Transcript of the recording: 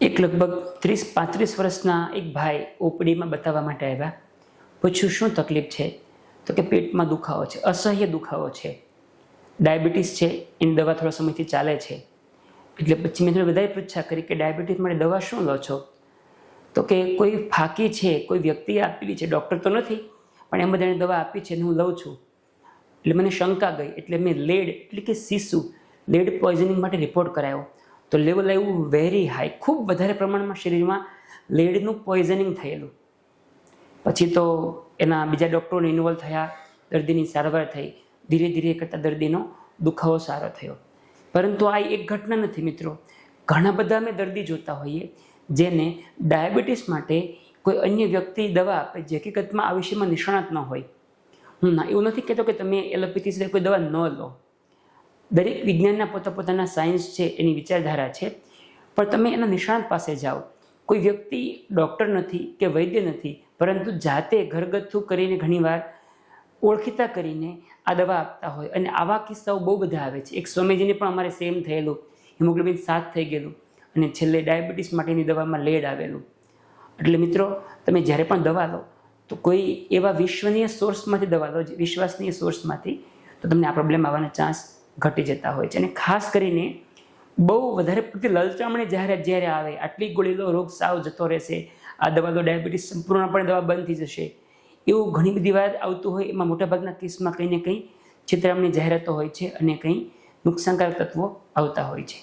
એક લગભગ 30-35 વર્ષના એક ભાઈ ઓપીડીમાં બતાવવા માટે આવ્યા. પૂછ્યું શું તકલીફ છે? તો કે પેટમાં દુખાવો છે, અસહ્ય દુખાવો છે, ડાયાબિટીસ છે, એની દવા થોડા સમયથી ચાલે છે. એટલે પછી મેં થોડી વધારે પૃચ્છા કરી કે ડાયાબિટીસ માટે દવા શું લો છો? તો કે કોઈ ફાકી છે, કોઈ વ્યક્તિએ આપેલી છે, ડૉક્ટર તો નથી પણ એમ બધાને દવા આપી છે અને હું લઉં છું. એટલે મને શંકા ગઈ, એટલે મેં લેડ એટલે કે સીસુ લેડ પોઈઝનિંગ માટે રિપોર્ટ કરાવ્યો. તો લેવલ આવ્યું વેરી હાઈ, ખૂબ વધારે પ્રમાણમાં શરીરમાં લેડનું પોઈઝનિંગ થયેલું. પછી તો એના બીજા ડૉક્ટરોને ઇન્વોલ્વ થયા, દર્દીની સારવાર થઈ, ધીરે ધીરે કરતાં દર્દીનો દુખાવો સારો થયો. પરંતુ આ એક ઘટના નથી મિત્રો, ઘણા બધા અમે દર્દી જોતા હોઈએ જેને ડાયાબિટીસ માટે કોઈ અન્ય વ્યક્તિ દવા આપે જે હકીકતમાં આ વિષયમાં નિષ્ણાત ન હોય. હું એવું નથી કહેતો કે તમે એલોપેથી સિવાય કોઈ દવા ન લો. દરેક વિજ્ઞાનના પોતાના સાયન્સ છે, એની વિચારધારા છે, પણ તમે એના નિષ્ણાત પાસે જાઓ. કોઈ વ્યક્તિ ડૉક્ટર નથી કે વૈદ્ય નથી, પરંતુ જાતે ઘરગથ્થુ કરીને ઘણીવાર ઓળખીતા કરીને આ દવા આપતા હોય. અને આવા કિસ્સાઓ બહુ બધા આવે છે. એક સ્વામીજીને પણ અમારે સેમ થયેલું, હિમોગ્લોબિન 7 થઈ ગયેલું અને છેલ્લે ડાયાબિટીસ માટેની દવામાં લેડ આવેલું. એટલે મિત્રો, તમે જ્યારે પણ દવા લો તો કોઈ એવા વિશ્વનીય સોર્સમાંથી દવા લો, વિશ્વસનીય સોર્સમાંથી, તો તમને આ પ્રોબ્લેમ આવવાના ચાન્સ ઘટી જતા હોય છે. અને ખાસ કરીને બહુ વધારે પડતી લલચામણી જાહેરાત જ્યારે આવે, આટલી ગોળી લો, રોગ સાવ જતો રહેશે, આ દવા લો, ડાયાબિટીસ સંપૂર્ણપણે દવા બંધ થઈ જશે, એવું ઘણી બધી વાત આવતું હોય. એમાં મોટાભાગના કેસમાં કંઈ ને કંઈ છેતરામણી જાહેરાતો હોય છે અને કંઈ નુકસાનકારક તત્વો આવતા હોય છે.